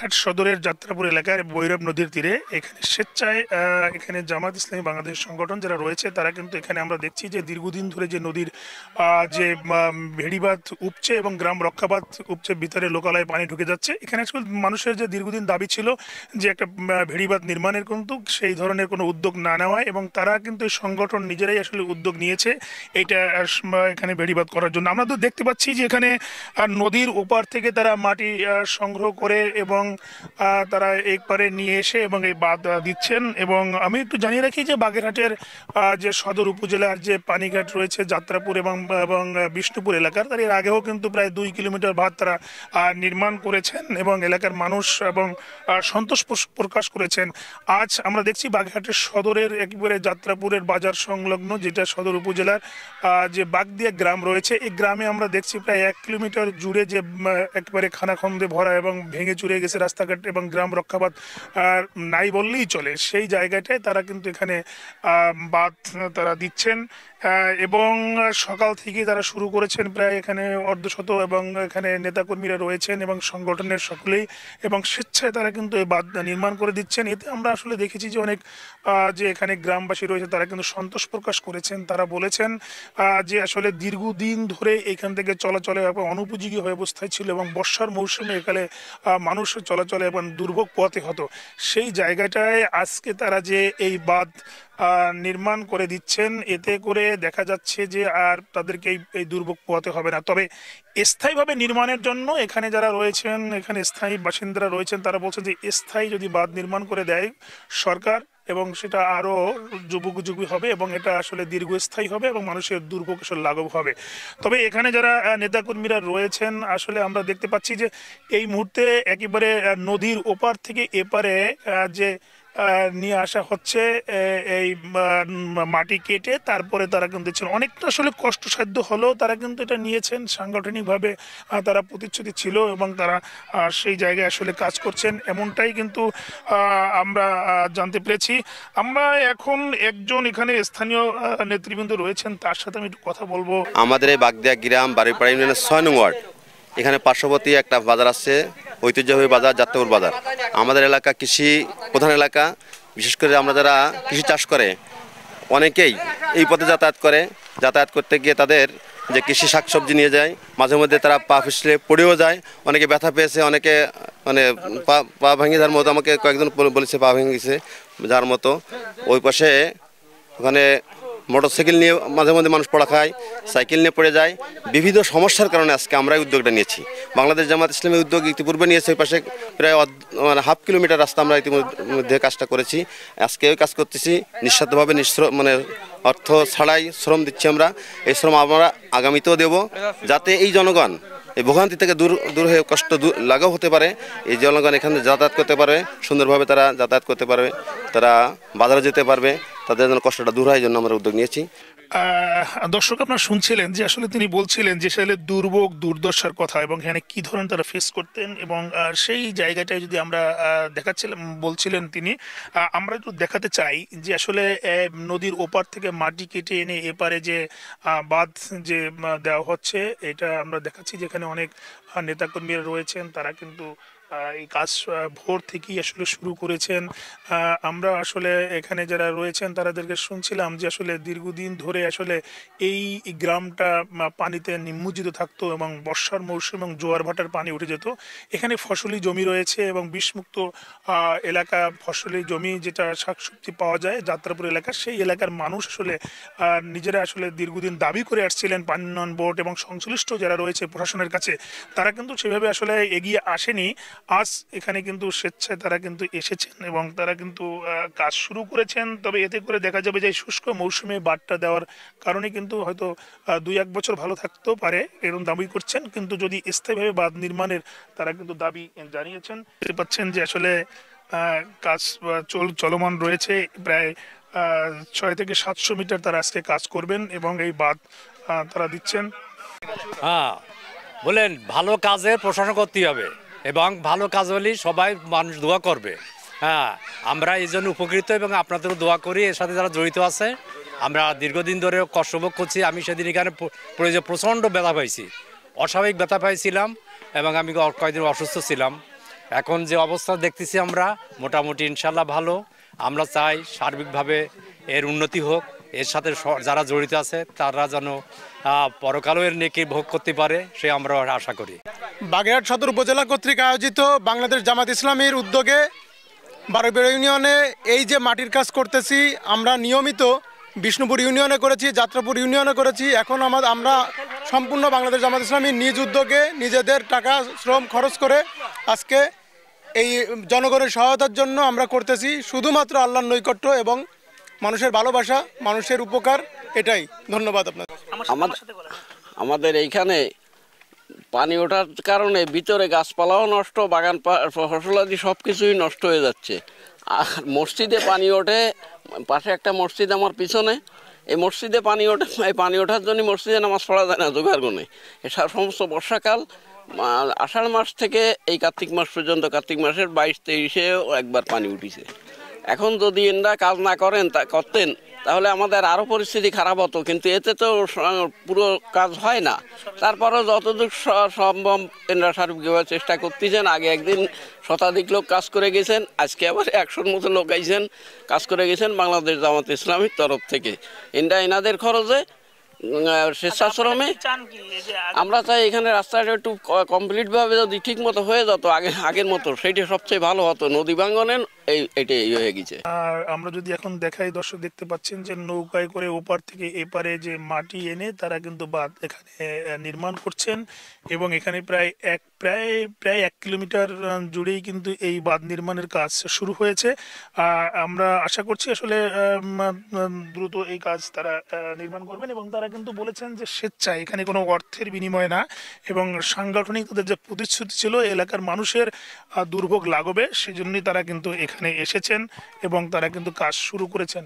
বাগেরহাট সদরের যাত্রাপুর এলাকার ভৈরব নদীর তীরে এখানে স্বেচ্ছায় এখানে জামাত ইসলামী বাংলাদেশ সংগঠন যারা রয়েছে তারা কিন্তু এখানে আমরা দেখছি যে দীর্ঘদিন ধরে যে নদীর যে ভেড়িবাঁধ উপচে এবং গ্রাম রক্ষাবাদ উপচে ভিতরে লোকালয়ে পানি ঢুকে যাচ্ছে। এখানে আসলে মানুষের যে দীর্ঘদিন দাবি ছিল যে একটা ভেড়িবাঁধ নির্মাণের, কিন্তু সেই ধরনের কোনো উদ্যোগ না নেওয়ায় এবং তারা কিন্তু এই সংগঠন নিজেরাই আসলে উদ্যোগ নিয়েছে এটা এখানে ভেড়িবাঁধ করার জন্য। আমরা তো দেখতে পাচ্ছি যে এখানে নদীর ওপার থেকে তারা মাটি সংগ্রহ করে এবং তারা একবারে নিয়ে এসে এবং এই বাঁধ দিচ্ছেন। এবং আমি একটু জানিয়ে রাখি যে বাগেরহাটের যে সদর উপজেলার যে পানিঘাট রয়েছে যাত্রাপুর এবং এবং বিষ্ণুপুর এলাকার, তার এর আগেও কিন্তু প্রায় 2 কিলোমিটার বাঁধ তারা নির্মাণ করেছেন এবং এলাকার মানুষ এবং সন্তোষ প্রকাশ করেছেন। আজ আমরা দেখছি বাগেরহাটের সদরের একেবারে যাত্রাপুরের বাজার সংলগ্ন যেটা সদর উপজেলার যে বাগদিয়া গ্রাম রয়েছে, এই গ্রামে আমরা দেখছি প্রায় 1 কিলোমিটার জুড়ে যে একেবারে খানাখন্দে ভরা এবং ভেঙে চুরে গেছে রাস্তাঘাট এবং গ্রাম রক্ষাবাদ নাই বললেই চলে, সেই জায়গাটায় তারা কিন্তু এখানে বাঁধ তারা দিচ্ছেন। এবং সকাল থেকে তারা শুরু করেছেন প্রায় এখানে অর্ধশত এবং এখানে নেতাকর্মীরা রয়েছেন এবং সংগঠনের সকলেই এবং স্বেচ্ছায় তারা কিন্তু এই বাঁধ নির্মাণ করে দিচ্ছেন। এতে আমরা আসলে দেখেছি যে অনেক যে এখানে গ্রামবাসী রয়েছে তারা কিন্তু সন্তোষ প্রকাশ করেছেন। তারা বলেছেন যে আসলে দীর্ঘদিন ধরে এখান থেকে চলাচলে এবং অনুপযোগী হয়ে অবস্থায় ছিল এবং বর্ষার মৌসুমে এখানে মানুষের চলাচলে এবং দুর্ভোগ পোহাতে হতো, সেই জায়গাটায় আজকে তারা যে এই বাঁধ নির্মাণ করে দিচ্ছেন, এতে করে দেখা যাচ্ছে যে আর তাদেরকে এই দুর্ভোগ পোহাতে হবে না। তবে স্থায়ীভাবে নির্মাণের জন্য এখানে যারা রয়েছেন, এখানে স্থায়ী বাসিন্দারা রয়েছেন, তারা বলছেন যে স্থায়ী যদি বাঁধ নির্মাণ করে দেয় সরকার এবং সেটা আরও যুগোপযোগী হবে এবং এটা আসলে দীর্ঘস্থায়ী হবে এবং মানুষের দুর্ভোগ আসলে লাঘব হবে। তবে এখানে যারা নেতাকর্মীরা রয়েছেন আসলে আমরা দেখতে পাচ্ছি যে এই মুহূর্তে একেবারে নদীর ওপার থেকে এপারে যে নিয়ে আসা হচ্ছে এই মাটি কেটে, তারপরে তারা কিন্তু দিচ্ছেন। অনেকটা আসলে কষ্টসাধ্য হলেও তারা কিন্তু এটা নিয়েছেন, সাংগঠনিকভাবে তারা প্রতিশ্রুতি ছিল এবং তারা সেই জায়গায় আসলে কাজ করছেন, এমনটাই কিন্তু আমরা জানতে পেরেছি। আমরা এখন একজন এখানে স্থানীয় নেতৃবৃন্দ রয়েছেন, তার সাথে আমি একটু কথা বলবো। আমাদের এই বাগদিয়া গ্রাম বাড়িপাড়া ইউনিয়নের 6 নং ওয়ার্ড, এখানে পার্শ্ববর্তী একটা বাজার আছে, ঐতিহ্যবাহী বাজার যাত্রাপুর বাজার। আমাদের এলাকা কৃষি প্রধান এলাকা, বিশেষ করে আমরা যারা কৃষি চাষ করে অনেকেই এই পথে যাতায়াত করতে গিয়ে তাদের যে কৃষি শাকসবজি নিয়ে যায়, মাঝে মধ্যে তারা পা পিছলে পড়েও যায়, অনেকে ব্যথা পেয়েছে, অনেকে মানে পা ভেঙে যাওয়ার মতো, আমাকে কয়েকজন বলেছে পা ভেঙে গেছে যার মতো। ওই পাশে ওখানে মোটরসাইকেল নিয়ে মাঝে মধ্যে মানুষ পড়া খায়, সাইকেল নিয়ে পড়ে যায়, বিভিন্ন সমস্যার কারণে আজকে আমরা এই উদ্যোগটা নিয়েছি। বাংলাদেশ জামাত ইসলামী উদ্যোগ ইতিপূর্বে নিয়েছে, ওই পাশে প্রায় মানে 1/2 কিলোমিটার রাস্তা আমরা ইতিমধ্যে কাজটা করেছি। আজকে ওই কাজ করতেছি নিঃস্বার্থভাবে, মানে অর্থ ছাড়াই শ্রম দিচ্ছি আমরা। এই শ্রম আমরা আগামীতেও দেব, যাতে এই জনগণ এই ভোগান্তি থেকে দূর হয়ে কষ্ট লাঘব হতে পারে, এই জনগণ এখানে যাতায়াত করতে পারবে, সুন্দরভাবে তারা যাতায়াত করতে পারবে, তারা বাজারে যেতে পারবে, তাদের জন্য কষ্টটা দূর হয় জন্য আমরা উদ্যোগ নিয়েছি। দর্শক আপনারা শুনছিলেন যে আসলে তিনি বলছিলেন যে আসলে দুর্ভোগ দুর্দশার কথা এবং এখানে কি ধরনের তারা ফেস করতেন এবং সেই জায়গাটায় যদি আমরা বলছিলেন তিনি, আমরা একটু দেখাতে চাই যে আসলে নদীর ওপার থেকে মাটি কেটে এনে এপারে যে বাঁধ যে দেওয়া হচ্ছে, এটা আমরা দেখাচ্ছি যেখানে অনেক নেতাকর্মীরা রয়েছেন, তারা কিন্তু এই কাজ ভোর থেকেই আসলে শুরু করেছেন। আমরা আসলে এখানে যারা রয়েছেন তাদেরকে শুনছিলাম যে আসলে দীর্ঘদিন ধরে আসলে এই গ্রামটা পানিতে নিমজ্জিত থাকতো এবং বর্ষার মৌসুম এবং জোয়ার ভাটার পানি উঠে যেত। এখানে ফসলি জমি রয়েছে এবং বিষমুক্ত এলাকা, ফসলি জমি যেটা শাকসবজি পাওয়া যায় যাত্রাপুর এলাকা, সেই এলাকার মানুষ আসলে নিজেরা আসলে দীর্ঘদিন দাবি করে আসছিলেন পানি উন্নয়ন বোর্ড এবং সংশ্লিষ্ট যারা রয়েছে প্রশাসনের কাছে, তারা কিন্তু সেভাবে আসলে এগিয়ে আসেনি। আজ এখানে কিন্তু স্বেচ্ছায় তারা কিন্তু এসেছেন এবং তারা কিন্তু কাজ শুরু করেছেন। তবে এতে করে দেখা যাবে যে শুষ্ক মৌসুমে বাঁধটা দেওয়ার কারণে কিন্তু হয়তো 2-1 বছর ভালো থাকতেও পারে এরকম দাবি করছেন, কিন্তু যদি স্থায়ীভাবে বাঁধ নির্মাণের তারা কিন্তু দাবি জানিয়েছেন। দেখতে পাচ্ছেন যে আসলে কাজ চলমান রয়েছে, প্রায় 600 থেকে 700 মিটার তারা আজকে কাজ করবেন এবং এই বাঁধ তারা দিচ্ছেন। হ্যাঁ বলেন, ভালো কাজের প্রশংসা করতে হবে এবং ভালো কাজ হলেই সবাই মানুষ দোয়া করবে। হ্যাঁ, আমরা এই জন্য উপকৃত এবং আপনাদেরও দোয়া করি। এর সাথে যারা জড়িত আছে, আমরা দীর্ঘদিন ধরে কষ্টভোগ করছি। আমি সেদিন এখানে প্রচণ্ড ব্যথা পাইছি, অস্বাভাবিক ব্যথা পাইছিলাম এবং আমি কয়েকদিন অসুস্থ ছিলাম। এখন যে অবস্থা দেখতেছি আমরা মোটামুটি ইনশাল্লাহ ভালো। আমরা চাই সার্বিকভাবে এর উন্নতি হোক, এর সাথে যারা জড়িত আছে তারা যেন পরকালও এর নেকি ভোগ করতে পারে, সে আমরা আশা করি। বাগেরহাট সদর উপজেলা কর্তৃক আয়োজিত বাংলাদেশ জামাত ইসলামীর উদ্যোগে বারোইপাড়া ইউনিয়নে এই যে মাটির কাজ করতেছি, আমরা নিয়মিত বিষ্ণুপুর ইউনিয়নে করেছি, যাত্রাপুর ইউনিয়নে করেছি। এখন আমরা সম্পূর্ণ বাংলাদেশ জামাত ইসলামী নিজ উদ্যোগে নিজেদের টাকা শ্রম খরচ করে আজকে এই জনগণের সহায়তার জন্য আমরা করতেছি। শুধুমাত্র আল্লাহর নৈকট্য এবং মানুষের ভালোবাসা, মানুষের উপকার, এটাই। ধন্যবাদ আপনাদের। আমাদের এইখানে পানি ওঠার কারণে ভিতরে গাছপালাও নষ্ট, বাগান ফসলাদি সব কিছুই নষ্ট হয়ে যাচ্ছে। আর মসজিদে পানি ওঠে, পাশে একটা মসজিদ আমার পিছনে, এই মসজিদে পানি ওঠে। এই পানি ওঠার জন্য মসজিদে নামাজ পড়া যায় না জোগাড় গুণে। এসব সমস্ত বর্ষাকাল আষাঢ় মাস থেকে এই কার্তিক মাস পর্যন্ত, কার্তিক মাসের 22-23-এও একবার পানি উঠিছে। এখন যদি এনরা কাজ না করতেন তাহলে আমাদের আরও পরিস্থিতি খারাপ হতো, কিন্তু এতে তো পুরো কাজ হয় না। তারপরেও যতদূর সম্ভব এনরা সার্বিকভাবে চেষ্টা করতেছেন। আগে একদিন শতাধিক লোক কাজ করে গেছেন, আজকে আবার 100-র মতো লোক আইছেন, কাজ করে গেছেন বাংলাদেশ জামাত ইসলামীর তরফ থেকে। এনাদের খরচে স্বেচ্ছাশ্রমে আমরা চাই এখানে রাস্তাটা একটু কমপ্লিটভাবে যদি ঠিক মতো হয়ে যেত আগের মতো, সেইটা সবচেয়ে ভালো হতো। নদী ভাঙ্গনের এইটাই হয়ে গেছে। আর আমরা যদি এখন দেখাই, দর্শক দেখতে পাচ্ছেন যে নৌকায় করে ওপার থেকে এপারে যে মাটি এনে তারা কিন্তু বাঁধ এখানে নির্মাণ করছেন, এবং এখানে প্রায় 1 কিলোমিটার জুড়েই কিন্তু এই বাঁধ নির্মাণের কাজ শুরু হয়েছে। আমরা আশা করছি আসলে দ্রুত এই কাজ তারা নির্মাণ করবেন, এবং তারা কিন্তু বলেছেন যে স্বেচ্ছায়, এখানে কোনো অর্থের বিনিময় না, এবং সাংগঠনিক তাদের যে প্রতিশ্রুতি ছিল এলাকার মানুষের দুর্ভোগ লাগবে, সেজন্যই তারা কিন্তু এখানে এসেছেন এবং তারা কিন্তু কাজ শুরু করেছেন।